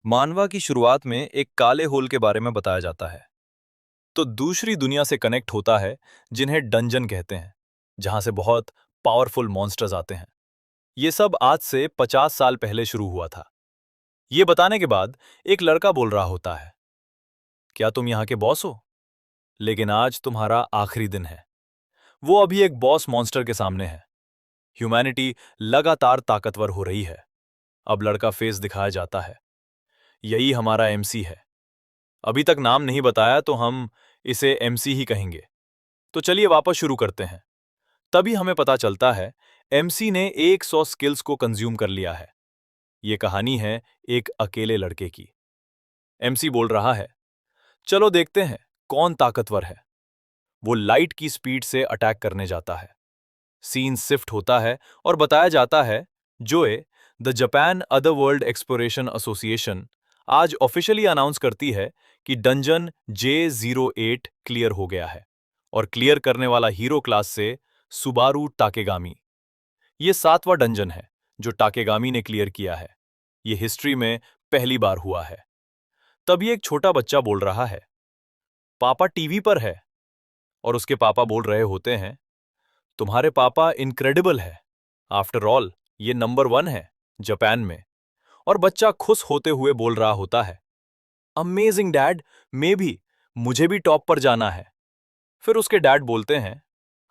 मानवा की शुरुआत में एक काले होल के बारे में बताया जाता है। तो दूसरी दुनिया से कनेक्ट होता है, जिन्हें डंजन कहते हैं, जहां से बहुत पावरफुल मॉन्स्टर्स आते हैं। ये सब आज से 50 साल पहले शुरू हुआ था। ये बताने के बाद एक लड़का बोल रहा होता है, क्या तुम यहाँ के बॉस हो? लेकिन आज तुम्हारा आखिरी दिन है। वो अभी एक बॉस मॉन्स्टर के सामने है। ह्यूमैनिटी लगातार ताकतवर हो रही है। अब लड़का फेस दिखाया जाता है। यही हमारा एमसी है। अभी तक नाम नहीं बताया तो हम इसे एमसी ही कहेंगे। तो चलिए वापस शुरू करते हैं। तभी हमें पता चलता है एमसी ने 100 स्किल्स को कंज्यूम कर लिया है। ये कहानी है एक अकेले लड़के की। एमसी बोल रहा है, चलो देखते हैं कौन ताकतवर है। वो लाइट की स्पीड से अटैक करने जाता है। सीन शिफ्ट होता है और बताया जाता है, JOE the Japan other world exploration association आज ऑफिशियली अनाउंस करती है कि डंजन J08 क्लियर हो गया है और क्लियर करने वाला हीरो क्लास से सुबारू टाकेगामी। ये 7वां डंजन है जो टाकेगामी ने क्लियर किया है। ये हिस्ट्री में पहली बार हुआ है। तभी एक छोटा बच्चा बोल रहा है, पापा टीवी पर है। और उसके पापा बोल रहे होते हैं, तुम्हारे पापा इनक्रेडिबल है। आफ्टर ऑल ये नंबर 1 है जापान में। और बच्चा खुश होते हुए बोल रहा होता है, अमेजिंग डैड, मे भी मुझे भी टॉप पर जाना है। फिर उसके डैड बोलते हैं,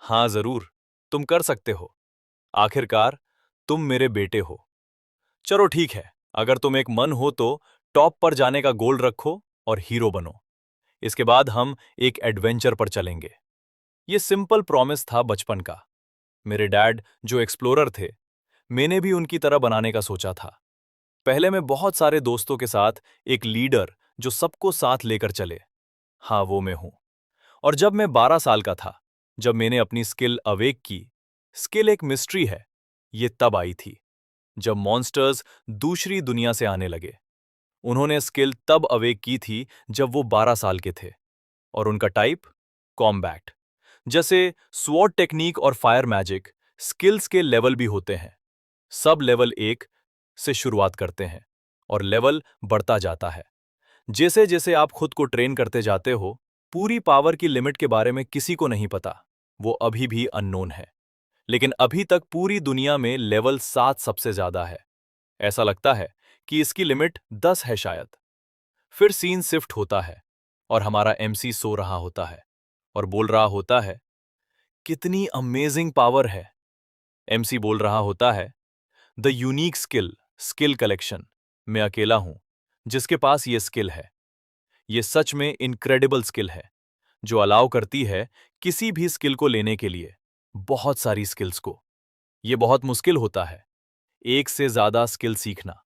हाँ जरूर, तुम कर सकते हो। आखिरकार तुम मेरे बेटे हो। चलो ठीक है, अगर तुम एक मन हो तो टॉप पर जाने का गोल रखो और हीरो बनो। इसके बाद हम एक एडवेंचर पर चलेंगे। ये सिंपल प्रॉमिस था बचपन का। मेरे डैड जो एक्सप्लोरर थे, मैंने भी उनकी तरह बनाने का सोचा था। पहले मैं बहुत सारे दोस्तों के साथ एक लीडर जो सबको साथ लेकर चले। हाँ, वो मैं हूं। और जब मैं 12 साल का था, जब मैंने अपनी स्किल अवेक की। स्किल एक मिस्ट्री है। ये तब आई थी जब मॉन्स्टर्स दूसरी दुनिया से आने लगे। उन्होंने स्किल तब अवेक की थी जब वो 12 साल के थे। और उनका टाइप कॉम्बैट। जैसे स्वॉर्ड टेक्निक और फायर मैजिक स्किल्स के लेवल भी होते हैं। सब लेवल 1 से शुरुआत करते हैं और लेवल बढ़ता जाता है। जैसे जैसे आप खुद को ट्रेन करते जाते हो, पूरी पावर की लिमिट के बारे में किसी को नहीं पता। वो अभी भी अननोन है। लेकिन अभी तक पूरी दुनिया में लेवल 7 सबसे ज्यादा है। ऐसा लगता है कि इसकी लिमिट 10 है शायद। फिर सीन शिफ्ट होता है और हमारा एमसी सो रहा होता है और बोल रहा होता है, कितनी अमेजिंग पावर है। एमसी बोल रहा होता है, the unique skill skill collection. मैं अकेला हूं जिसके पास ये स्किल है। ये सच में इनक्रेडिबल स्किल है जो अलाउ करती है किसी भी स्किल को लेने के लिए, बहुत सारी स्किल्स को। ये बहुत मुश्किल होता है, एक से ज्यादा स्किल सीखना।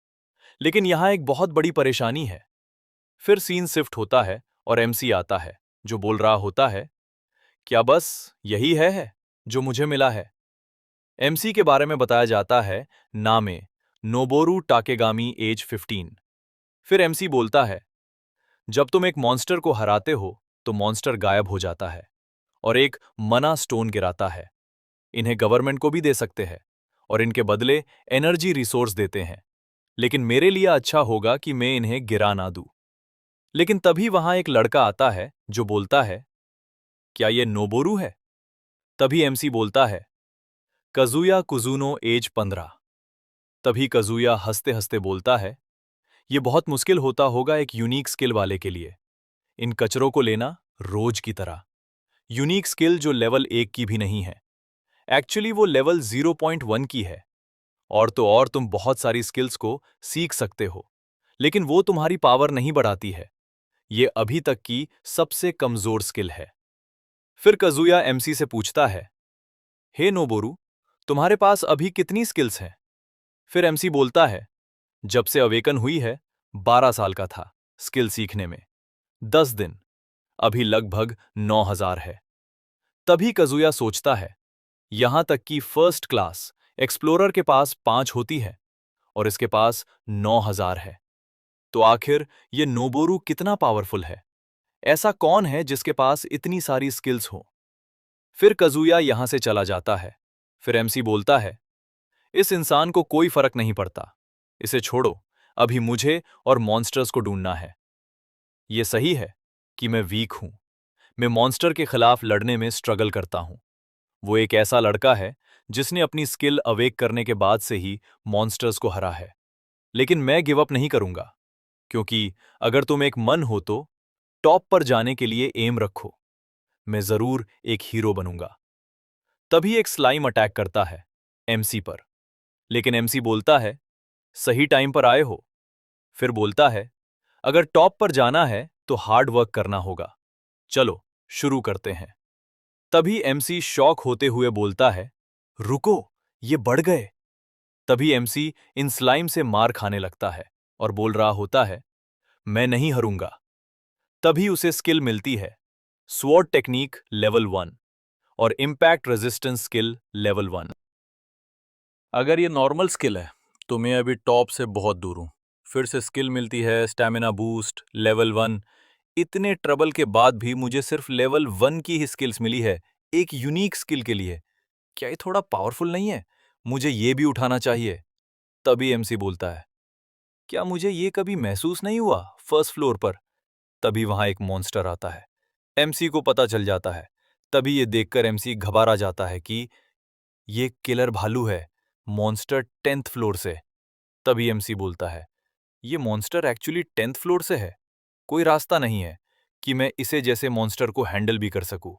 लेकिन यहां एक बहुत बड़ी परेशानी है। फिर सीन शिफ्ट होता है और एमसी आता है जो बोल रहा होता है, क्या बस यही है जो मुझे मिला है? एमसी के बारे में बताया जाता है, नामे नोबोरू टाकेगामी एज 15। फिर एमसी बोलता है, जब तुम एक मॉन्स्टर को हराते हो तो मॉन्स्टर गायब हो जाता है और एक मना स्टोन गिराता है। इन्हें गवर्नमेंट को भी दे सकते हैं और इनके बदले एनर्जी रिसोर्स देते हैं। लेकिन मेरे लिए अच्छा होगा कि मैं इन्हें गिरा ना दूं। लेकिन तभी वहां एक लड़का आता है जो बोलता है, क्या ये नोबोरू है? तभी एमसी बोलता है, कजुया कुजुनो एज 15। तभी कजुया हंसते हंसते बोलता है, ये बहुत मुश्किल होता होगा एक यूनिक स्किल वाले के लिए, इन कचरों को लेना रोज की तरह। यूनिक स्किल जो लेवल 1 की भी नहीं है, एक्चुअली वो लेवल 0.1 की है। और तो और तुम बहुत सारी स्किल्स को सीख सकते हो, लेकिन वो तुम्हारी पावर नहीं बढ़ाती है। ये अभी तक की सबसे कमजोर स्किल है। फिर कजुया एमसी से पूछता है, हे नोबोरू, तुम्हारे पास अभी कितनी स्किल्स हैं? फिर एमसी बोलता है, जब से अवेकन हुई है 12 साल का था स्किल सीखने में, 10 दिन, अभी लगभग 9000 है। तभी कजुया सोचता है, यहां तक कि फर्स्ट क्लास एक्सप्लोरर के पास 5 होती है और इसके पास 9000 है। तो आखिर ये नोबोरू कितना पावरफुल है? ऐसा कौन है जिसके पास इतनी सारी स्किल्स हो? फिर कजुया यहां से चला जाता है। फिर एमसी बोलता है, इस इंसान को कोई फर्क नहीं पड़ता, इसे छोड़ो, अभी मुझे और मॉन्स्टर्स को ढूंढना है। ये सही है कि मैं वीक हूं। मैं मॉन्स्टर के खिलाफ लड़ने में स्ट्रगल करता हूं। वो एक ऐसा लड़का है जिसने अपनी स्किल अवेक करने के बाद से ही मॉन्स्टर्स को हरा है। लेकिन मैं गिव अप नहीं करूंगा, क्योंकि अगर तुम एक मन हो तो टॉप पर जाने के लिए एम रखो। मैं जरूर एक हीरो बनूंगा। तभी एक स्लाइम अटैक करता है एमसी पर। लेकिन एमसी बोलता है, सही टाइम पर आए हो। फिर बोलता है, अगर टॉप पर जाना है तो हार्ड वर्क करना होगा। चलो शुरू करते हैं। तभी एमसी शॉक होते हुए बोलता है, रुको, ये बढ़ गए। तभी एमसी इन स्लाइम से मार खाने लगता है और बोल रहा होता है, मैं नहीं हरूंगा। तभी उसे स्किल मिलती है, स्वॉर्ड टेक्निक लेवल 1 और इम्पैक्ट रेजिस्टेंस स्किल लेवल 1। अगर ये नॉर्मल स्किल है तो मैं अभी टॉप से बहुत दूर हूं। फिर से स्किल मिलती है स्टैमिना बूस्ट लेवल 1। इतने ट्रबल के बाद भी मुझे सिर्फ लेवल 1 की ही स्किल्स मिली है, एक यूनिक स्किल के लिए। क्या ये थोड़ा पावरफुल नहीं है? मुझे ये भी उठाना चाहिए। तभी एमसी बोलता है, क्या मुझे ये कभी महसूस नहीं हुआ फर्स्ट फ्लोर पर? तभी वहां एक मॉन्स्टर आता है। एमसी को पता चल जाता है। तभी ये देखकर एमसी घबरा जाता है कि ये किलर भालू है, मॉन्स्टर 10th फ्लोर से। तभी एमसी बोलता है, ये मॉन्स्टर एक्चुअली 10th फ्लोर से है। कोई रास्ता नहीं है कि मैं इसे जैसे मॉन्स्टर को हैंडल भी कर सकूं।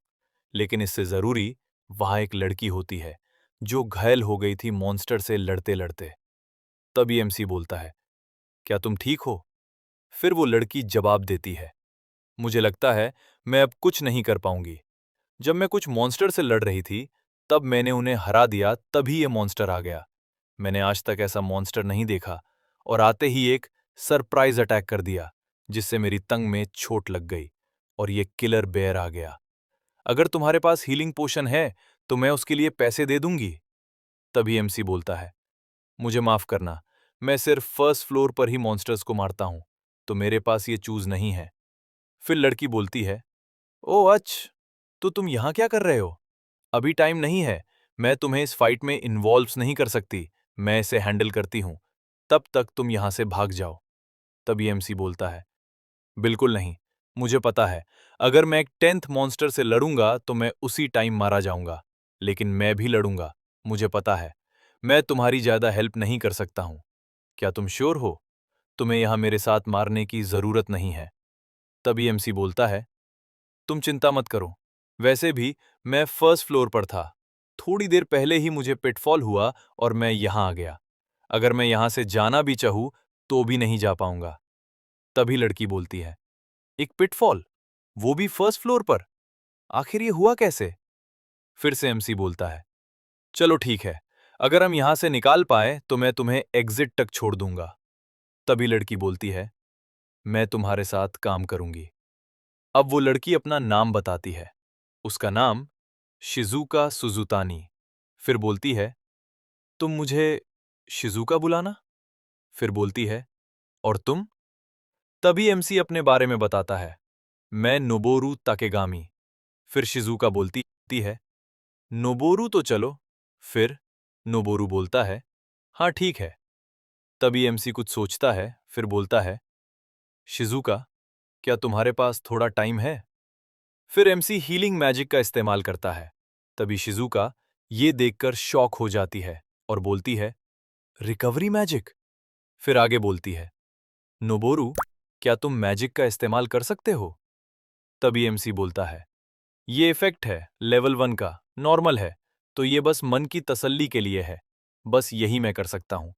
लेकिन इससे जरूरी वहां एक लड़की होती है जो घायल हो गई थी मॉन्स्टर से लड़ते लड़ते। तभी एमसी बोलता है, क्या तुम ठीक हो? फिर वो लड़की जवाब देती है, मुझे लगता है मैं अब कुछ नहीं कर पाऊंगी। जब मैं कुछ मॉन्स्टर से लड़ रही थी तब मैंने उन्हें हरा दिया, तभी ये मॉन्स्टर आ गया। मैंने आज तक ऐसा मॉन्स्टर नहीं देखा और आते ही एक सरप्राइज अटैक कर दिया जिससे मेरी टंग में चोट लग गई और ये किलर बेयर आ गया। अगर तुम्हारे पास हीलिंग पोशन है तो मैं उसके लिए पैसे दे दूंगी। तभी एमसी बोलता है, मुझे माफ करना, मैं सिर्फ फर्स्ट फ्लोर पर ही मॉन्स्टर्स को मारता हूं, तो मेरे पास ये चूज नहीं है। फिर लड़की बोलती है, ओ अच्छ, तो तुम यहां क्या कर रहे हो? अभी टाइम नहीं है, मैं तुम्हें इस फाइट में इन्वॉल्व नहीं कर सकती, मैं इसे हैंडल करती हूं। तब तक तुम यहां से भाग जाओ। तभी एमसी बोलता है, बिल्कुल नहीं, मुझे पता है अगर मैं एक 10th मॉन्स्टर से लड़ूंगा तो मैं उसी टाइम मारा जाऊंगा। लेकिन मैं भी लड़ूंगा, मुझे पता है मैं तुम्हारी ज्यादा हेल्प नहीं कर सकता हूं। क्या तुम श्योर हो? तुम्हें यहां मेरे साथ मारने की जरूरत नहीं है। तभी एमसी बोलता है, तुम चिंता मत करो, वैसे भी मैं फर्स्ट फ्लोर पर था। थोड़ी देर पहले ही मुझे पिटफॉल हुआ और मैं यहां आ गया। अगर मैं यहां से जाना भी चाहूं तो भी नहीं जा पाऊंगा। तभी लड़की बोलती है, एक पिटफॉल, वो भी फर्स्ट फ्लोर पर? आखिर ये हुआ कैसे? फिर से एमसी बोलता है, चलो ठीक है, अगर हम यहां से निकाल पाए तो मैं तुम्हें एग्जिट तक छोड़ दूंगा। तभी लड़की बोलती है, मैं तुम्हारे साथ काम करूंगी। अब वो लड़की अपना नाम बताती है। उसका नाम शिजुका सुजुतानी। फिर बोलती है, तुम मुझे शिजुका बुलाना? फिर बोलती है, और तुम? तभी एमसी अपने बारे में बताता है, मैं नोबोरू ताकेगामी। फिर शिजुका बोलती है, नोबोरू तो चलो। फिर नोबोरू बोलता है, हाँ ठीक है। तभी एमसी कुछ सोचता है, फिर बोलता है, शिजुका, क्या तुम्हारे पास थोड़ा टाइम है? फिर एमसी हीलिंग मैजिक का इस्तेमाल करता है। तभी शिजुका ये देखकर शॉक हो जाती है और बोलती है, रिकवरी मैजिक? फिर आगे बोलती है, नोबोरू, क्या तुम मैजिक का इस्तेमाल कर सकते हो? तभी एमसी बोलता है, ये इफेक्ट है लेवल 1 का, नॉर्मल है, तो ये बस मन की तसल्ली के लिए है। बस यही मैं कर सकता हूं।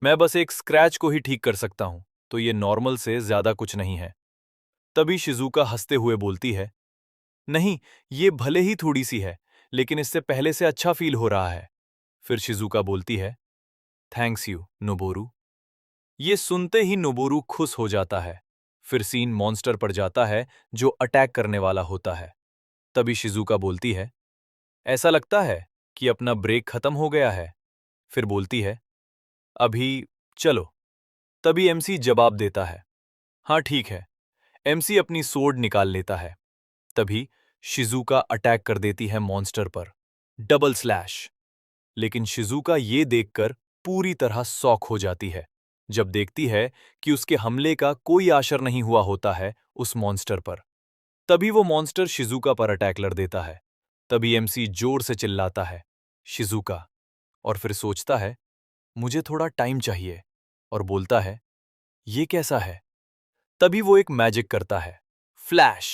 मैं बस एक स्क्रैच को ही ठीक कर सकता हूं, तो ये नॉर्मल से ज्यादा कुछ नहीं है। तभी शिजुका हंसते हुए बोलती है, नहीं, ये भले ही थोड़ी सी है, लेकिन इससे पहले से अच्छा फील हो रहा है। फिर शिजुका बोलती है, थैंक्स यू नोबोरू। ये सुनते ही नोबोरू खुश हो जाता है। फिर सीन मॉन्स्टर पर जाता है जो अटैक करने वाला होता है। तभी शिजुका बोलती है, ऐसा लगता है कि अपना ब्रेक खत्म हो गया है। फिर बोलती है, अभी चलो। तभी एमसी जवाब देता है, हाँ ठीक है। एमसी अपनी सोर्ड निकाल लेता है। तभी शिजुका अटैक कर देती है मॉन्स्टर पर, डबल स्लैश। लेकिन शिजुका ये देखकर पूरी तरह शॉक हो जाती है। जब देखती है कि उसके हमले का कोई असर नहीं हुआ होता है उस मॉन्स्टर पर, तभी वो मॉन्स्टर शिजुका पर अटैक कर देता है। तभी एमसी जोर से चिल्लाता है, शिजुका, और फिर सोचता है, मुझे थोड़ा टाइम चाहिए, और बोलता है, ये कैसा है? तभी वो एक मैजिक करता है, फ्लैश।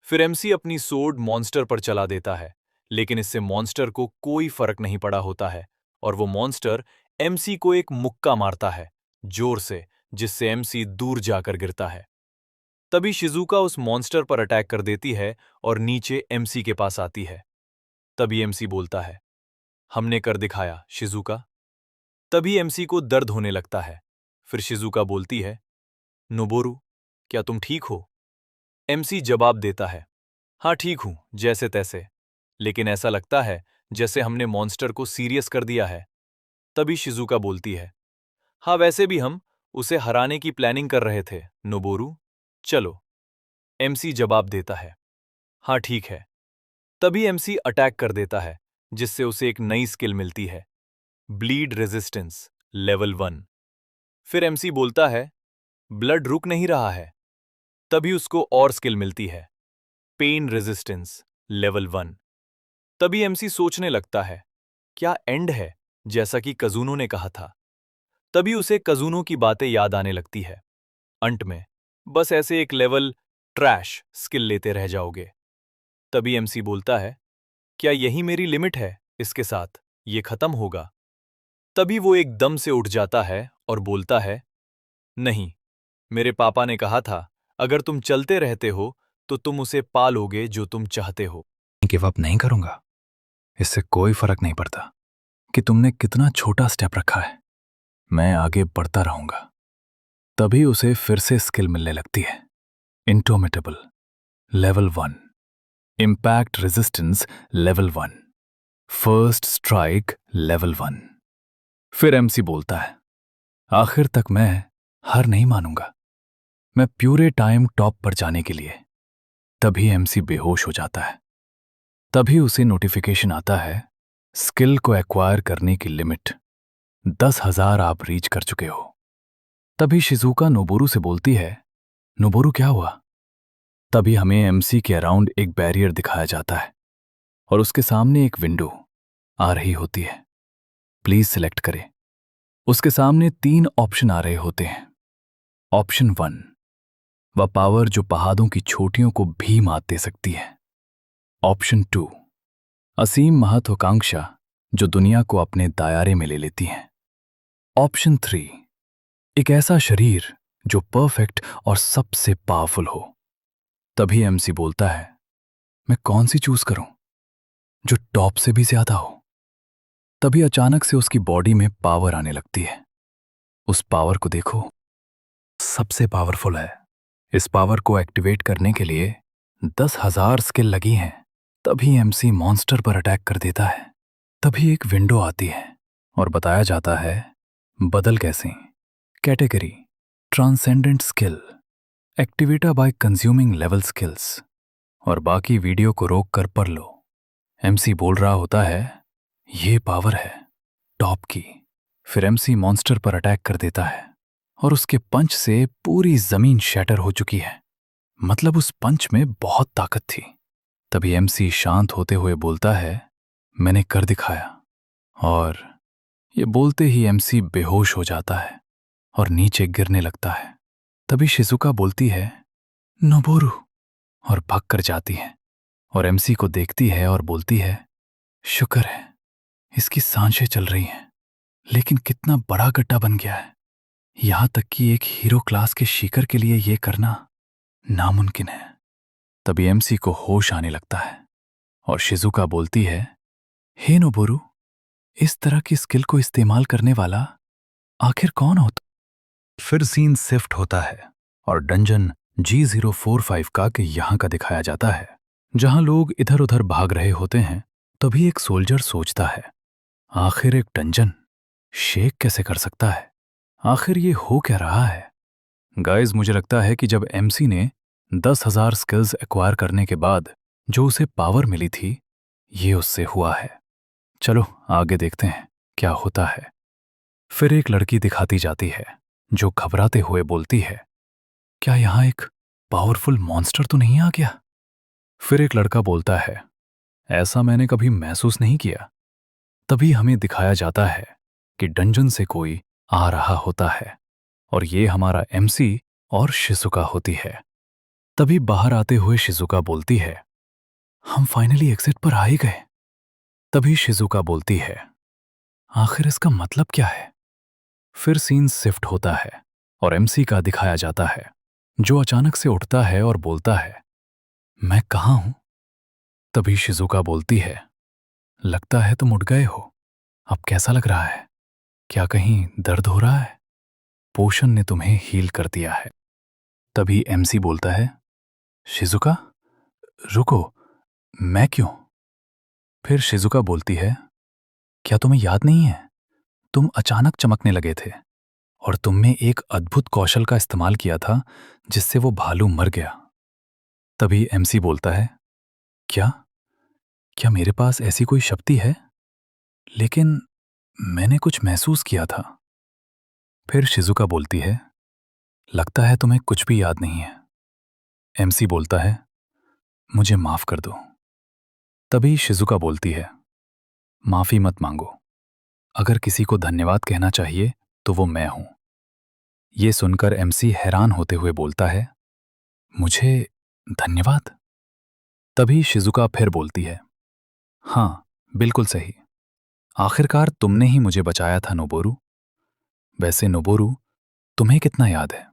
फिर एमसी अपनी सोर्ड मॉन्स्टर पर चला देता है, लेकिन इससे मॉन्स्टर को कोई फर्क नहीं पड़ा होता है, और वो मॉन्स्टर एमसी को एक मुक्का मारता है, जोर से, जिससे एमसी दूर जाकर गिरता है। तभी शिजुका उस मॉन्स्टर पर अटैक कर देती है और नीचे एमसी के पास आती है। तभी एमसी बोलता है, हमने कर दिखाया, शिजुका। तभी एमसी को दर्द होने लगता है। फिर शिजुका बोलती है, नोबोरू, क्या तुम ठीक हो? एमसी जवाब देता है, हाँ ठीक हूं, जैसे तैसे, लेकिन ऐसा लगता है जैसे हमने मॉन्स्टर को सीरियस कर दिया है। तभी शिजुका बोलती है, हाँ वैसे भी हम उसे हराने की प्लानिंग कर रहे थे, नोबोरू, चलो। एमसी जवाब देता है, हाँ ठीक है। तभी एमसी अटैक कर देता है, जिससे उसे एक नई स्किल मिलती है, ब्लीड रेजिस्टेंस लेवल 1। फिर एमसी बोलता है, ब्लड रुक नहीं रहा है। तभी उसको और स्किल मिलती है, पेन रेजिस्टेंस लेवल 1। तभी एमसी सोचने लगता है, क्या एंड है, जैसा कि कजूनो ने कहा था। तभी उसे कजूनो की बातें याद आने लगती है, अंत में बस ऐसे एक लेवल ट्रैश स्किल लेते रह जाओगे। तभी एमसी बोलता है, क्या यही मेरी लिमिट है, इसके साथ ये खत्म होगा? तभी वो एकदम से उठ जाता है और बोलता है, नहीं, मेरे पापा ने कहा था, अगर तुम चलते रहते हो तो तुम उसे पा लोगे जो तुम चाहते हो। गिव अप नहीं करूंगा। इससे कोई फर्क नहीं पड़ता कि तुमने कितना छोटा स्टेप रखा है, मैं आगे बढ़ता रहूंगा। तभी उसे फिर से स्किल मिलने लगती है, indomitable level 1, impact resistance level 1, first strike level 1। फिर एमसी बोलता है, आखिर तक मैं हार नहीं मानूंगा, मैं पूरे टाइम टॉप पर जाने के लिए। तभी एमसी बेहोश हो जाता है। तभी उसे नोटिफिकेशन आता है, स्किल को एक्वायर करने की लिमिट 10,000 आप रीच कर चुके हो। तभी शिजुका नोबोरू से बोलती है, नोबोरू क्या हुआ? तभी हमें एमसी के अराउंड एक बैरियर दिखाया जाता है और उसके सामने एक विंडो आ रही होती है, प्लीज सिलेक्ट करें। उसके सामने 3 ऑप्शन आ रहे होते हैं। ऑप्शन 1, वह पावर जो पहाड़ों की चोटियों को भी मात दे सकती है। ऑप्शन 2, असीम महत्वाकांक्षा जो दुनिया को अपने दायरे में ले लेती है। ऑप्शन 3, एक ऐसा शरीर जो परफेक्ट और सबसे पावरफुल हो। तभी एमसी बोलता है, मैं कौन सी चूज करूं, जो टॉप से भी ज्यादा हो? तभी अचानक से उसकी बॉडी में पावर आने लगती है। उस पावर को देखो, सबसे पावरफुल है। इस पावर को एक्टिवेट करने के लिए 10,000 स्किल लगी हैं। तभी एमसी मॉन्स्टर पर अटैक कर देता है। तभी एक विंडो आती है और बताया जाता है, बदल कैसे, category transcendent skill, activator by consuming level skills, और बाकी वीडियो को रोक कर पढ़ लो। एमसी बोल रहा होता है, ये पावर है टॉप की। फिर एमसी मॉन्स्टर पर अटैक कर देता है और उसके पंच से पूरी जमीन शैटर हो चुकी है। मतलब उस पंच में बहुत ताकत थी। तभी एमसी शांत होते हुए बोलता है, मैंने कर दिखाया। और ये बोलते ही एमसी बेहोश हो जाता है और नीचे गिरने लगता है। तभी शिजुका बोलती है, नोबोरू, और भाग कर जाती है और एमसी को देखती है और बोलती है, शुक्र है इसकी सांसें चल रही हैं, लेकिन कितना बड़ा गड्ढा बन गया है। यहां तक कि एक हीरो क्लास के शिकर के लिए यह करना नामुमकिन है। तभी एमसी को होश आने लगता है और शिजुका बोलती है, हे नोबोरू, इस तरह की स्किल को इस्तेमाल करने वाला आखिर कौन होता? फिर सीन शिफ्ट होता है और डंजन G045 का कि यहां का दिखाया जाता है, जहां लोग इधर उधर भाग रहे होते हैं। तभी एक सोल्जर सोचता है, आखिर एक डंजन शेक कैसे कर सकता है? आखिर ये हो क्या रहा है? गाइस, मुझे लगता है कि जब एमसी ने 10,000 स्किल्स एक्वायर करने के बाद जो उसे पावर मिली थी, ये उससे हुआ है। चलो आगे देखते हैं क्या होता है। फिर एक लड़की दिखाती जाती है जो घबराते हुए बोलती है, क्या यहां एक पावरफुल मॉन्स्टर तो नहीं आ गया? फिर एक लड़का बोलता है, ऐसा मैंने कभी महसूस नहीं किया। तभी हमें दिखाया जाता है कि डंजन से कोई आ रहा होता है और ये हमारा एमसी और शिजुका होती है। तभी बाहर आते हुए शिजुका बोलती है, हम फाइनली एग्जिट पर आ ही गए। तभी शिजुका बोलती है, आखिर इसका मतलब क्या है? फिर सीन शिफ्ट होता है और एमसी का दिखाया जाता है, जो अचानक से उठता है और बोलता है, मैं कहाँ हूं? तभी शिजुका बोलती है, लगता है तुम उठ गए हो। अब कैसा लग रहा है? क्या कहीं दर्द हो रहा है? पोषण ने तुम्हें हील कर दिया है। तभी एमसी बोलता है, शिजुका, रुको, मैं क्यों? फिर शिजुका बोलती है, क्या तुम्हें याद नहीं है? तुम अचानक चमकने लगे थे और तुमने एक अद्भुत कौशल का इस्तेमाल किया था जिससे वो भालू मर गया। तभी एमसी बोलता है, क्या क्या मेरे पास ऐसी कोई शक्ति है? लेकिन मैंने कुछ महसूस किया था। फिर शिजुका बोलती है, लगता है तुम्हें कुछ भी याद नहीं है। एमसी बोलता है, मुझे माफ कर दो। तभी शिजुका बोलती है, माफी मत मांगो। अगर किसी को धन्यवाद कहना चाहिए तो वो मैं हूं। ये सुनकर एमसी हैरान होते हुए बोलता है, मुझे धन्यवाद? तभी शिजुका फिर बोलती है, हां, बिल्कुल सही। आखिरकार तुमने ही मुझे बचाया था नोबोरू। वैसे नोबोरू, तुम्हें कितना याद है?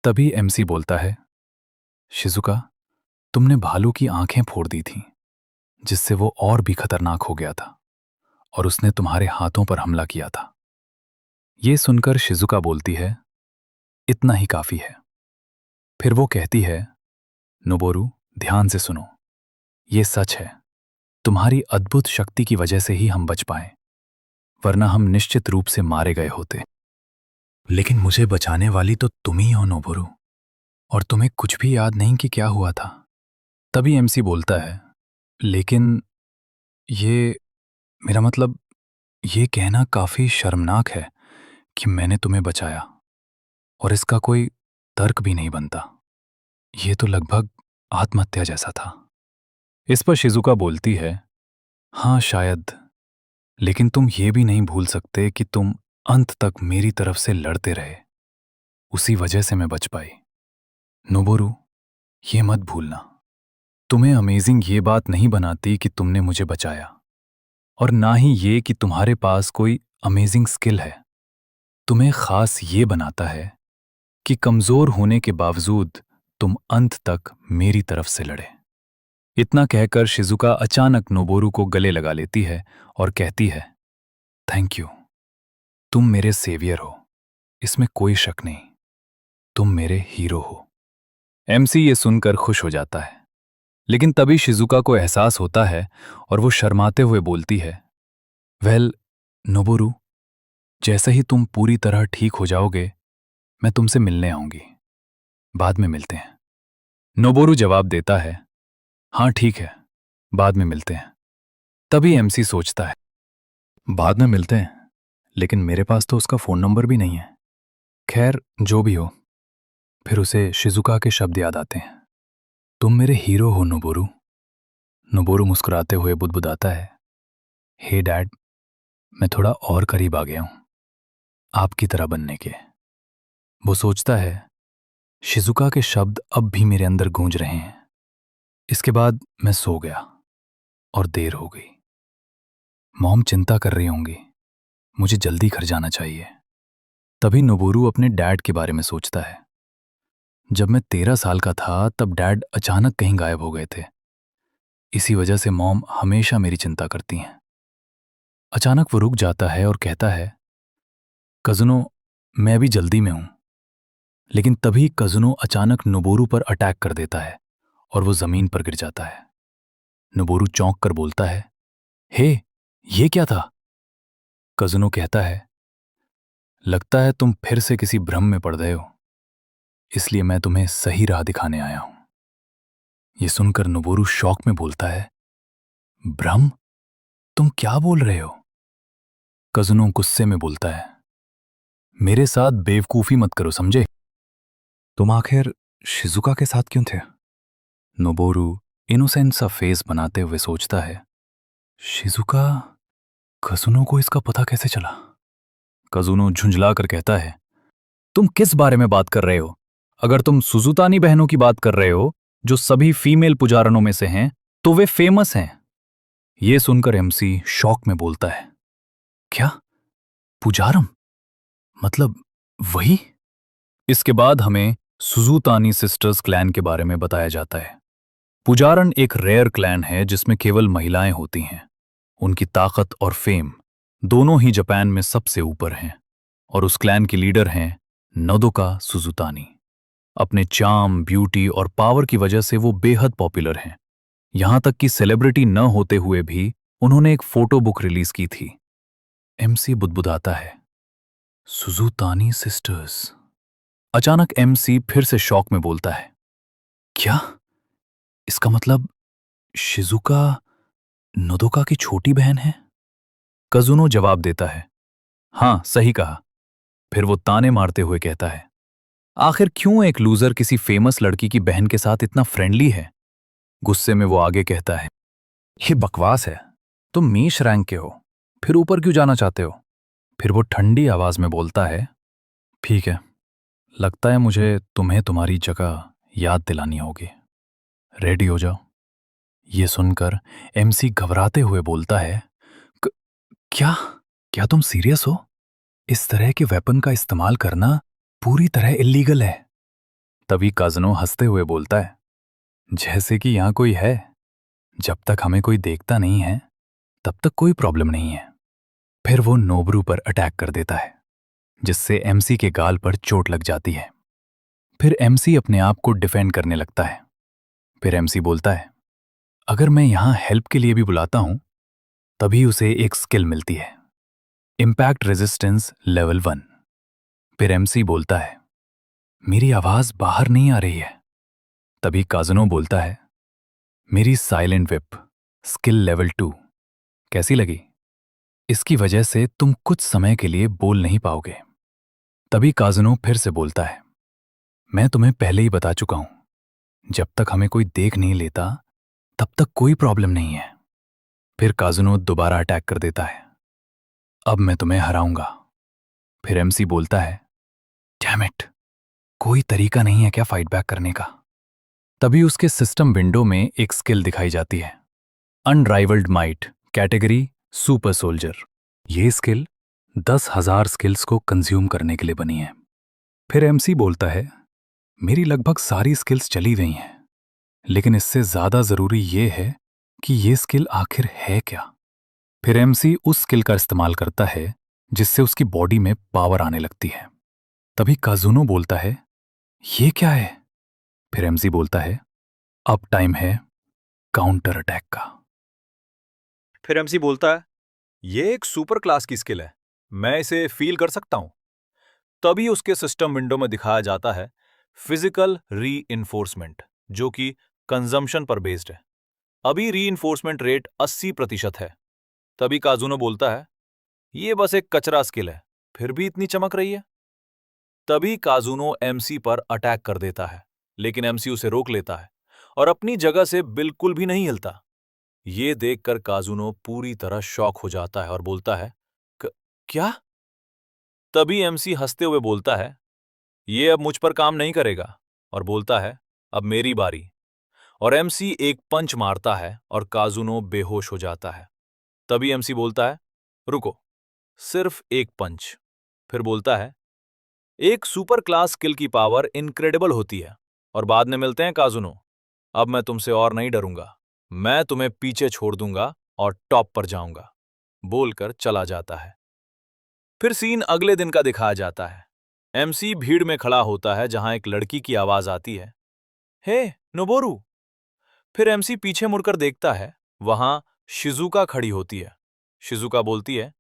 तभी एमसी बोलता है, शिजुका, तुमने भालू की आंखें फोड़ दी थीं, जिससे वो और भी खतरनाक हो गया था और उसने तुम्हारे हाथों पर हमला किया था। ये सुनकर शिजुका बोलती है, इतना ही काफी है। फिर वो कहती है, नोबोरू, ध्यान से सुनो, ये सच है। तुम्हारी अद्भुत शक्ति की वजह से ही हम बच पाए, वरना हम निश्चित रूप से मारे गए होते। लेकिन मुझे बचाने वाली तो तुम ही हो नोबोरू, और तुम्हें कुछ भी याद नहीं कि क्या हुआ था। तभी एमसी बोलता है, लेकिन ये, मेरा मतलब, ये कहना काफी शर्मनाक है कि मैंने तुम्हें बचाया और इसका कोई तर्क भी नहीं बनता। ये तो लगभग आत्महत्या जैसा था। इस पर शिजुका बोलती है, हाँ शायद, लेकिन तुम ये भी नहीं भूल सकते कि तुम अंत तक मेरी तरफ से लड़ते रहे। उसी वजह से मैं बच पाई। नोबोरू, ये मत भूलना। तुम्हें अमेजिंग ये बात नहीं बनाती कि तुमने मुझे बचाया, और ना ही ये कि तुम्हारे पास कोई अमेजिंग स्किल है। तुम्हें खास ये बनाता है कि कमजोर होने के बावजूद तुम अंत तक मेरी तरफ से लड़े। इतना कहकर शिजुका अचानक नोबोरू को गले लगा लेती है और कहती है, थैंक यू, तुम मेरे सेवियर हो, इसमें कोई शक नहीं। तुम मेरे हीरो हो। एमसी ये सुनकर खुश हो जाता है, लेकिन तभी शिजुका को एहसास होता है और वो शर्माते हुए बोलती है, वेल नोबोरू, जैसे ही तुम पूरी तरह ठीक हो जाओगे मैं तुमसे मिलने आऊंगी। बाद में मिलते हैं। नोबोरू जवाब देता है, हाँ ठीक है, बाद में मिलते हैं। तभी एमसी सोचता है, बाद में मिलते हैं, लेकिन मेरे पास तो उसका फोन नंबर भी नहीं है। खैर, जो भी हो। फिर उसे शिजुका के शब्द याद आते हैं, तुम मेरे हीरो हो नोबोरू। नोबोरू मुस्कुराते हुए बुदबुदाता है, हे डैड, मैं थोड़ा और करीब आ गया हूं आपकी तरह बनने के। वो सोचता है, शिजुका के शब्द अब भी मेरे अंदर गूंज रहे हैं। इसके बाद मैं सो गया और देर हो गई। मॉम चिंता कर रही होंगी, मुझे जल्दी घर जाना चाहिए। तभी नोबोरू अपने डैड के बारे में सोचता है। जब मैं 13 साल का था तब डैड अचानक कहीं गायब हो गए थे। इसी वजह से मॉम हमेशा मेरी चिंता करती हैं। अचानक वो रुक जाता है और कहता है, कज़नों, मैं भी जल्दी में हूं। लेकिन तभी कज़नों अचानक नोबोरू पर अटैक कर देता है और वो जमीन पर गिर जाता है। नोबोरू चौंक कर बोलता है, हे, ये क्या था? कज़नों कहता है, लगता है तुम फिर से किसी भ्रम में पड़ गए हो, इसलिए मैं तुम्हें सही राह दिखाने आया हूं। ये सुनकर नोबोरू शौक में बोलता है, भ्रम? तुम क्या बोल रहे हो? कज़नों गुस्से में बोलता है, मेरे साथ बेवकूफी मत करो, समझे? तुम आखिर शिजुका के साथ क्यों थे? नोबोरू इनोसेंट सा फेस बनाते हुए सोचता है। शिजुका, कजुनो को इसका पता कैसे चला? कजुनो झुंझला कर कहता है, तुम किस बारे में बात कर रहे हो? अगर तुम सुजुतानी बहनों की बात कर रहे हो, जो सभी फीमेल पुजारनों में से हैं, तो वे फेमस हैं। ये सुनकर एमसी शॉक में बोलता है, क्या? पुजारम? मतलब वही? इसके बाद हमें सुजुतानी सिस्टर्स क्लैन के बारे में बताया जाता है। पुजारन एक रेयर क्लैन है जिसमें केवल महिलाएं होती हैं। उनकी ताकत और फेम दोनों ही जापान में सबसे ऊपर हैं, और उस क्लैन के लीडर हैं नोदोका सुजुतानी। अपने चार्म, ब्यूटी और पावर की वजह से वो बेहद पॉपुलर हैं। यहां तक कि सेलिब्रिटी न होते हुए भी उन्होंने एक फोटो बुक रिलीज की थी। एमसी बुदबुदाता है, सुजुतानी सिस्टर्स। अचानक एमसी फिर से शॉक में बोलता है, क्या? इसका मतलब शिजुका नोदोका की छोटी बहन है? कजुनो जवाब देता है, हां, सही कहा। फिर वो ताने मारते हुए कहता है, आखिर क्यों एक लूजर किसी फेमस लड़की की बहन के साथ इतना फ्रेंडली है? गुस्से में वो आगे कहता है, ये बकवास है। तुम मीश रैंक के हो, फिर ऊपर क्यों जाना चाहते हो? फिर वो ठंडी आवाज में बोलता है, ठीक है, लगता है मुझे तुम्हें तुम्हारी जगह याद दिलानी होगी। रेडी हो जाओ। ये सुनकर एमसी घबराते हुए बोलता है, "क- क्या? क्या तुम सीरियस हो? इस तरह के वेपन का इस्तेमाल करना पूरी तरह इल्लीगल है। तभी काजनो हंसते हुए बोलता है, जैसे कि यहां कोई है। जब तक हमें कोई देखता नहीं है, तब तक कोई प्रॉब्लम नहीं है। फिर वो नोबरू पर अटैक कर देता है, जिससे एमसी के गाल पर चोट लग जाती है। फिर एमसी अपने आप को डिफेंड करने लगता है। फिर एमसी बोलता है, अगर मैं यहां हेल्प के लिए भी बुलाता हूं, तभी उसे एक स्किल मिलती है, इंपैक्ट रेजिस्टेंस लेवल 1। फिर एमसी बोलता है, मेरी आवाज बाहर नहीं आ रही है। तभी काजनो बोलता है, मेरी साइलेंट विप स्किल लेवल 2 कैसी लगी? इसकी वजह से तुम कुछ समय के लिए बोल नहीं पाओगे। तभी काजनो फिर से बोलता है, मैं तुम्हें पहले ही बता चुका हूं, जब तक हमें कोई देख नहीं लेता, तब तक कोई प्रॉब्लम नहीं है। फिर काजनो दोबारा अटैक कर देता है, अब मैं तुम्हें हराऊंगा। फिर एमसी बोलता है, डैम इट, कोई तरीका नहीं है क्या फाइट बैक करने का? तभी उसके सिस्टम विंडो में एक स्किल दिखाई जाती है, unrivalled might, category super soldier. ये स्किल 10,000 स्किल्स को कंज्यूम करने के लिए बनी है। फिर एमसी बोलता है, मेरी लगभग सारी स्किल्स चली गई हैं, लेकिन इससे ज्यादा जरूरी ये है कि ये स्किल आखिर है क्या? फिर एमसी उस स्किल का इस्तेमाल करता है जिससे उसकी बॉडी में पावर आने लगती है। तभी काजुनो बोलता है, ये क्या है? फिर एमसी बोलता है, अब टाइम है काउंटर अटैक का। फिर एमसी बोलता है, ये एक सुपर क्लास की स्किल है, मैं इसे फील कर सकता हूं। तभी उसके सिस्टम विंडो में दिखाया जाता है फिजिकल री जो कि कंजम्पशन पर बेस्ड है। अभी री रेट 80% है। तभी काजुनो बोलता है, ये बस एक कचरा स्किल है, फिर भी इतनी चमक रही है। तभी काजुनो एमसी पर अटैक कर देता है, लेकिन एमसी उसे रोक लेता है और अपनी जगह से बिल्कुल भी नहीं हिलता। ये देखकर काजुनो पूरी तरह शॉक हो जाता है और बोलता है, क्या? तभी एमसी हंसते हुए बोलता है, ये अब मुझ पर काम नहीं करेगा, और बोलता है, अब मेरी बारी। और एमसी एक पंच मारता है और काजुनो बेहोश हो जाता है। तभी एमसी बोलता है, रुको, सिर्फ एक पंच। फिर बोलता है, एक सुपर क्लास स्किल की पावर इनक्रेडिबल होती है, और बाद में मिलते हैं काजुनो। अब मैं तुमसे और नहीं डरूंगा, मैं तुम्हें पीछे छोड़ दूंगा और टॉप पर जाऊंगा, बोलकर चला जाता है। फिर सीन अगले दिन का दिखाया जाता है। एमसी भीड़ में खड़ा होता है जहां एक लड़की की आवाज आती है, हे नोबोरू। फिर एमसी पीछे मुड़कर देखता है, वहां शिजुका खड़ी होती है। शिजुका बोलती है,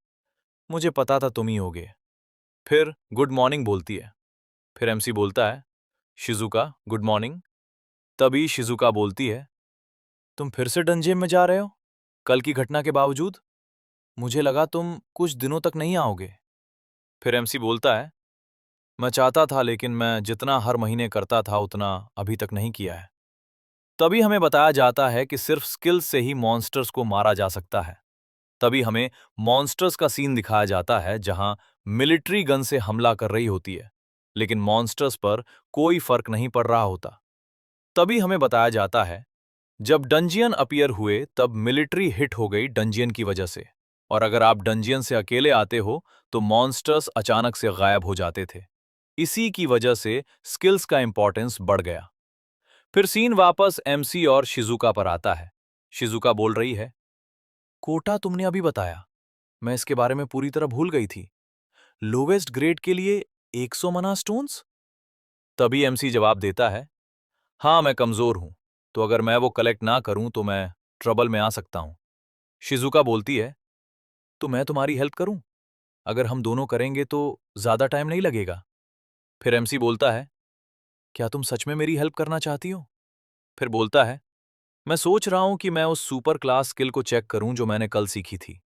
मुझे पता था तुम ही होगे। फिर गुड मॉर्निंग बोलती है। फिर एमसी बोलता है, शिजुका गुड मॉर्निंग। तभी शिजुका बोलती है, तुम फिर से डंजियम में जा रहे हो? कल की घटना के बावजूद मुझे लगा तुम कुछ दिनों तक नहीं आओगे। फिर एमसी बोलता है, मैं चाहता था लेकिन मैं जितना हर महीने करता था उतना अभी तक नहीं किया है। तभी हमें बताया जाता है कि सिर्फ स्किल्स से ही मॉन्स्टर्स को मारा जा सकता है। तभी हमें मॉन्स्टर्स का सीन दिखाया जाता है जहां मिलिट्री गन से हमला कर रही होती है, लेकिन मॉन्स्टर्स पर कोई फर्क नहीं पड़ रहा होता। तभी हमें बताया जाता है जब डंजियन अपीयर हुए तब मिलिट्री हिट हो गई डंजियन की वजह से, और अगर आप डंजियन से अकेले आते हो तो मॉन्स्टर्स अचानक से गायब हो जाते थे। इसी की वजह से स्किल्स का इंपॉर्टेंस बढ़ गया। फिर सीन वापस एमसी और शिजुका पर आता है। शिजुका बोल रही है, कोटा तुमने अभी बताया, मैं इसके बारे में पूरी तरह भूल गई थी। लोवेस्ट ग्रेड के लिए 100 मना स्टोन्स? तभी एमसी जवाब देता है, हाँ मैं कमजोर हूं, तो अगर मैं वो कलेक्ट ना करूं तो मैं ट्रबल में आ सकता हूं। शिजुका बोलती है, तो मैं तुम्हारी हेल्प करूं? अगर हम दोनों करेंगे तो ज्यादा टाइम नहीं लगेगा। फिर एमसी बोलता है, क्या तुम सच में मेरी हेल्प करना चाहती हो? फिर बोलता है, मैं सोच रहा हूं कि मैं उस सुपर क्लास स्किल को चेक करूं जो मैंने कल सीखी थी।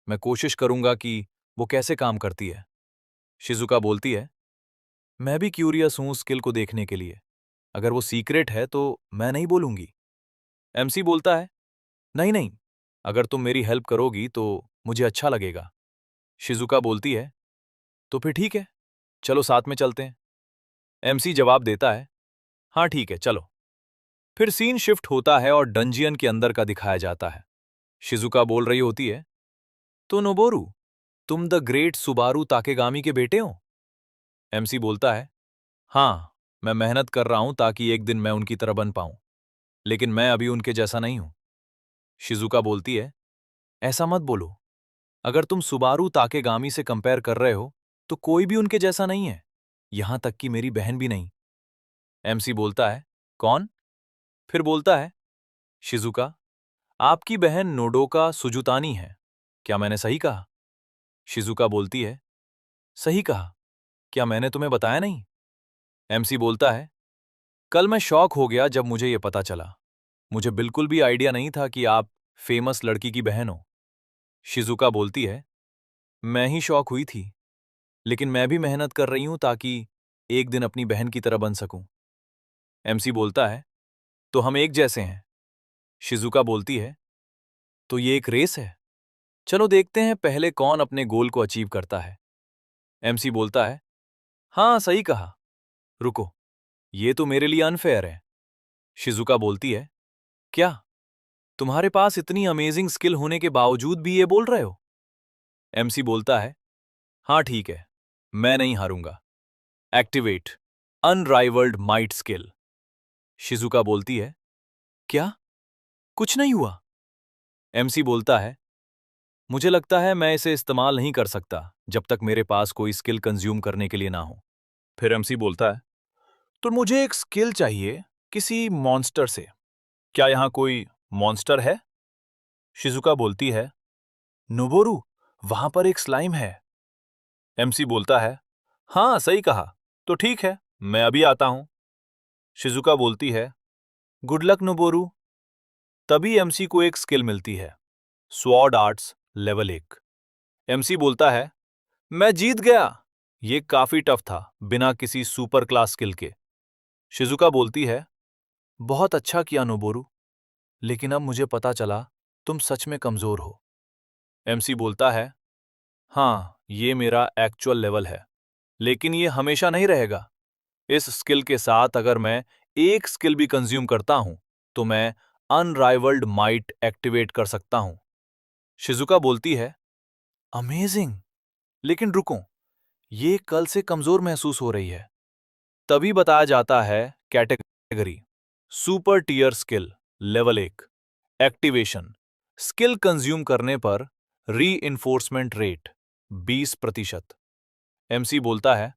मैं कोशिश करूंगा कि वो कैसे काम करती है। शिजुका बोलती है, मैं भी क्यूरियस हूं स्किल को देखने के लिए। अगर वो सीक्रेट है तो मैं नहीं बोलूंगी। एमसी बोलता है, नहीं नहीं, अगर तुम मेरी हेल्प करोगी तो मुझे अच्छा लगेगा। शिजुका बोलती है, तो फिर ठीक है, चलो साथ में चलते हैं। एमसी जवाब देता है, हाँ ठीक है चलो। फिर सीन शिफ्ट होता है और डंजियन के अंदर का दिखाया जाता है। शिजुका बोल रही होती है, तो नोबोरू, तुम द ग्रेट सुबारू ताकेगामी के बेटे हो? एमसी बोलता है, हाँ, मैं मेहनत कर रहा हूं ताकि एक दिन मैं उनकी तरह बन पाऊं, लेकिन मैं अभी उनके जैसा नहीं हूं। शिजुका बोलती है, ऐसा मत बोलो, अगर तुम सुबारू ताकेगामी से कंपेयर कर रहे हो तो कोई भी उनके जैसा नहीं है, यहां तक कि मेरी बहन भी नहीं। एमसी बोलता है, कौन? फिर बोलता है, शिजुका, आपकी बहन नोडोका सुजुतानी है। क्या मैंने सही कहा? शिजुका बोलती है, सही कहा, क्या मैंने तुम्हें बताया नहीं? एमसी बोलता है, कल मैं शॉक हो गया जब मुझे यह पता चला। मुझे बिल्कुल भी आइडिया नहीं था कि आप फेमस लड़की की बहन हो। शिजुका बोलती है, मैं ही शॉक हुई थी, लेकिन मैं भी मेहनत कर रही हूं ताकि एक दिन अपनी बहन की तरह बन सकूं। एमसी बोलता है, तो हम एक जैसे हैं। शिजुका बोलती है, तो ये एक रेस है, चलो देखते हैं पहले कौन अपने गोल को अचीव करता है। एमसी बोलता है, हाँ सही कहा, रुको, ये तो मेरे लिए अनफेयर है। शिजुका बोलती है, क्या तुम्हारे पास इतनी अमेजिंग स्किल होने के बावजूद भी ये बोल रहे हो? एमसी बोलता है, हाँ ठीक है, मैं नहीं हारूंगा। Activate unrivalled might skill. Shizuka बोलती है, क्या कुछ नहीं हुआ? एमसी बोलता है, मुझे लगता है मैं इसे इस्तेमाल नहीं कर सकता जब तक मेरे पास कोई स्किल कंज्यूम करने के लिए ना हो। फिर एमसी बोलता है, तो मुझे एक स्किल चाहिए किसी मॉन्स्टर से। क्या यहां कोई मॉन्स्टर है? शिजुका बोलती है, नोबोरू, वहां पर एक स्लाइम है। एमसी बोलता है, हाँ सही कहा, तो ठीक है, मैं अभी आता हूं। शिजुका बोलती है, गुड लक नोबोरू। तभी एमसी को एक स्किल मिलती है, स्वॉर्ड आर्ट्स लेवल 1। एमसी बोलता है, मैं जीत गया, ये काफी टफ था बिना किसी सुपर क्लास स्किल के। शिजुका बोलती है, बहुत अच्छा किया नोबोरू, लेकिन अब मुझे पता चला तुम सच में कमजोर हो। एमसी बोलता है, हाँ ये मेरा एक्चुअल लेवल है, लेकिन ये हमेशा नहीं रहेगा। इस स्किल के साथ अगर मैं एक स्किल भी कंज्यूम करता हूं तो मैं अनराइवल्ड माइट एक्टिवेट कर सकता हूं। शिजुका बोलती है, अमेजिंग, लेकिन रुको, ये कल से कमजोर महसूस हो रही है। तभी बताया जाता है category super tier skill level 1 activation. Skill consume करने पर री इन्फोर्समेंट रेट 20%। एमसी बोलता है,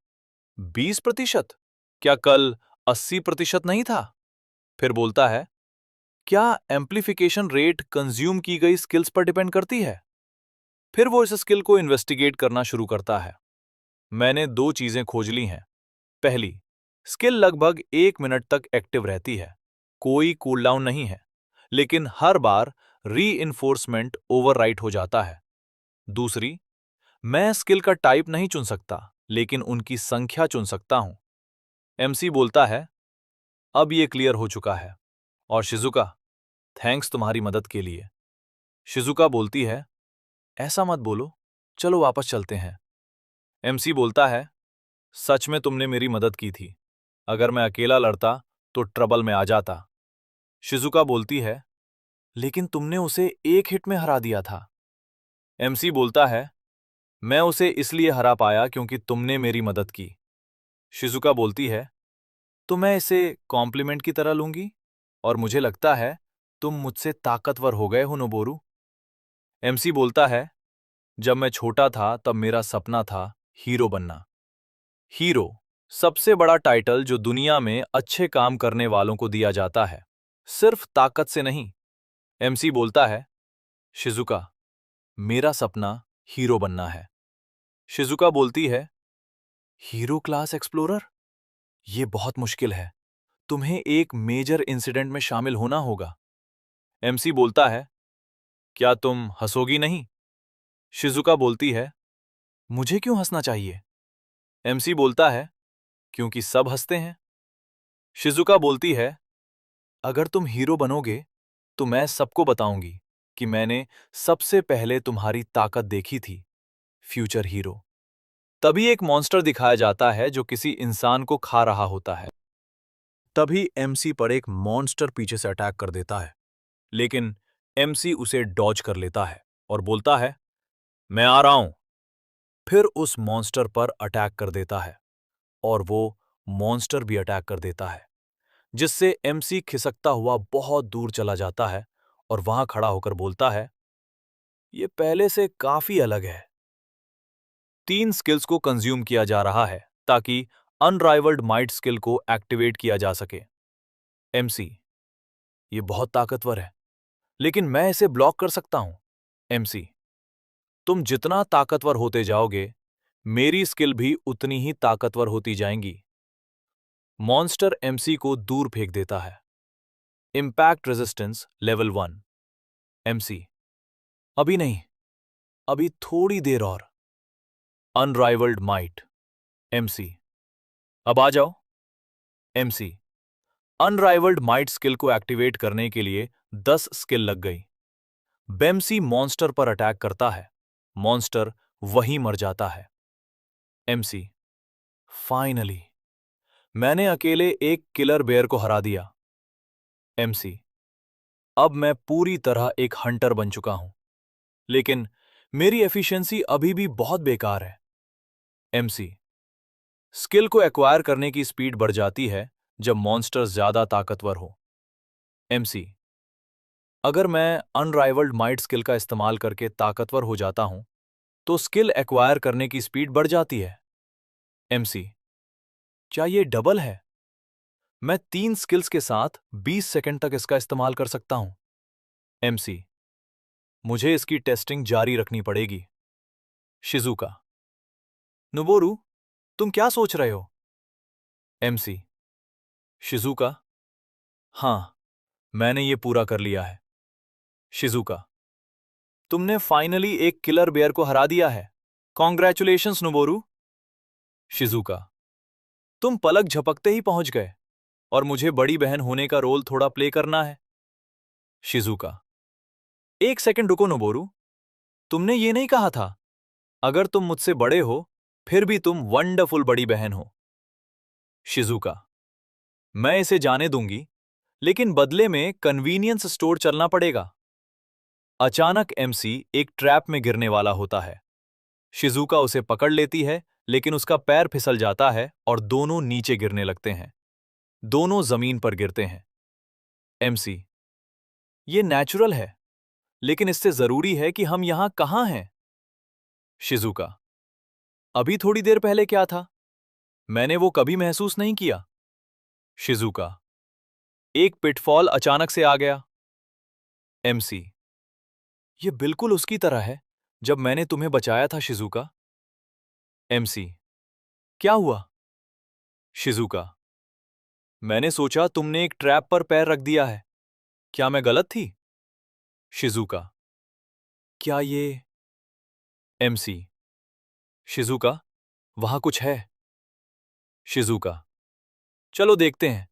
20%? क्या कल 80% नहीं था? फिर बोलता है, क्या एम्प्लीफिकेशन रेट कंज्यूम की गई स्किल्स पर डिपेंड करती है? फिर वो इस स्किल को इन्वेस्टिगेट करना शुरू करता है। मैंने दो चीजें खोज ली हैं। पहली, स्किल लगभग 1 मिनट तक एक्टिव रहती है, कोई कूलडाउन नहीं है, लेकिन हर बार री इन्फोर्समेंट ओवरराइट हो जाता है। दूसरी, मैं स्किल का टाइप नहीं चुन सकता, लेकिन उनकी संख्या चुन सकता हूं। एमसी बोलता है, अब ये क्लियर हो चुका है। और शिजुका, थैंक्स तुम्हारी मदद के लिए। शिजुका बोलती है, ऐसा मत बोलो, चलो वापस चलते हैं। एमसी बोलता है, सच में तुमने मेरी मदद की थी। अगर मैं अकेला लड़ता तो ट्रबल में आ जाता। शिजुका बोलती है, लेकिन तुमने उसे एक हिट में हरा दिया था। एमसी बोलता है, मैं उसे इसलिए हरा पाया क्योंकि तुमने मेरी मदद की। शिजुका बोलती है, तो मैं इसे कॉम्प्लीमेंट की तरह लूंगी, और मुझे लगता है तुम मुझसे ताकतवर हो गए हो नोबोरू। एमसी बोलता है, जब मैं छोटा था तब मेरा सपना था हीरो बनना। हीरो, सबसे बड़ा टाइटल जो दुनिया में अच्छे काम करने वालों को दिया जाता है, सिर्फ ताकत से नहीं। एमसी बोलता है, शिजुका, मेरा सपना हीरो बनना है। शिजुका बोलती है, हीरो क्लास एक्सप्लोरर? ये बहुत मुश्किल है। तुम्हें एक मेजर इंसिडेंट में शामिल होना होगा। एमसी बोलता है, क्या तुम हंसोगी नहीं? शिजुका बोलती है, मुझे क्यों हंसना चाहिए? एमसी बोलता है, क्योंकि सब हंसते हैं। शिजुका बोलती है, अगर तुम हीरो बनोगे तो मैं सबको बताऊंगी कि मैंने सबसे पहले तुम्हारी ताकत देखी थी, फ्यूचर हीरो। तभी एक मॉन्स्टर दिखाया जाता है जो किसी इंसान को खा रहा होता है। तभी एमसी पर एक मॉन्स्टर पीछे से अटैक कर देता है, लेकिन एमसी उसे डॉज कर लेता है और बोलता है, मैं आ रहा हूं। फिर उस मॉन्स्टर पर अटैक कर देता है और वो मॉन्स्टर भी अटैक कर देता है, जिससे एमसी खिसकता हुआ बहुत दूर चला जाता है और वहां खड़ा होकर बोलता है, ये पहले से काफी अलग है। 3 स्किल्स को कंज्यूम किया जा रहा है ताकि अनराइवल्ड माइट स्किल को एक्टिवेट किया जा सके। एमसी, ये बहुत ताकतवर है, लेकिन मैं इसे ब्लॉक कर सकता हूं। एमसी, तुम जितना ताकतवर होते जाओगे, मेरी स्किल भी उतनी ही ताकतवर होती जाएंगी। मॉन्स्टर एमसी को दूर फेंक देता है। Impact resistance level 1। एमसी, अभी नहीं, अभी थोड़ी देर और। Unrivalled might. एमसी, अब आ जाओ। एमसी, अनराइवल्ड माइट स्किल को एक्टिवेट करने के लिए 10 स्किल लग गई। बेमसी मॉन्स्टर पर अटैक करता है। मॉन्स्टर वहीं मर जाता है। एमसी, फाइनली मैंने अकेले एक किलर बेयर को हरा दिया। एमसी, अब मैं पूरी तरह एक हंटर बन चुका हूं, लेकिन मेरी एफिशिएंसी अभी भी बहुत बेकार है। एमसी, स्किल को एक्वायर करने की स्पीड बढ़ जाती है जब मॉन्स्टर ज्यादा ताकतवर हो। एमसी, अगर मैं अनराइवल्ड माइट स्किल का इस्तेमाल करके ताकतवर हो जाता हूं, तो स्किल एक्वायर करने की स्पीड बढ़ जाती है। एमसी, क्या ये डबल है? मैं 3 स्किल्स के साथ 20 सेकंड तक इसका इस्तेमाल कर सकता हूं। एमसी, मुझे इसकी टेस्टिंग जारी रखनी पड़ेगी। शिजुका, नोबोरू, तुम क्या सोच रहे हो? एमसी, शिजुका, हाँ, मैंने ये पूरा कर लिया है। शिजुका, तुमने फाइनली एक किलर बेयर को हरा दिया है। Congratulations Noboru. शिजुका, तुम पलक झपकते ही पहुंच गए, और मुझे बड़ी बहन होने का रोल थोड़ा प्ले करना है। शिजुका, एक सेकंड रुको नोबोरू, तुमने ये नहीं कहा था, अगर तुम मुझसे बड़े हो फिर भी तुम वंडरफुल बड़ी बहन हो। शिजुका, मैं इसे जाने दूंगी, लेकिन बदले में कन्वीनियंस स्टोर चलना पड़ेगा। अचानक एमसी एक ट्रैप में गिरने वाला होता है। शिजुका उसे पकड़ लेती है, लेकिन उसका पैर फिसल जाता है और दोनों नीचे गिरने लगते हैं। दोनों जमीन पर गिरते हैं। एमसी, ये नेचुरल है, लेकिन इससे जरूरी है कि हम यहां कहां हैं? शिजुका, अभी थोड़ी देर पहले क्या था? मैंने वो कभी महसूस नहीं किया। शिजुका, एक पिटफॉल अचानक से आ गया। एमसी, ये बिल्कुल उसकी तरह है जब मैंने तुम्हें बचाया था शिजुका। एमसी, क्या हुआ? शिजुका, मैंने सोचा तुमने एक ट्रैप पर पैर रख दिया है। क्या मैं गलत थी? शिजुका, क्या ये? एमसी, शिजुका, वहां कुछ है। शिजुका, चलो देखते हैं।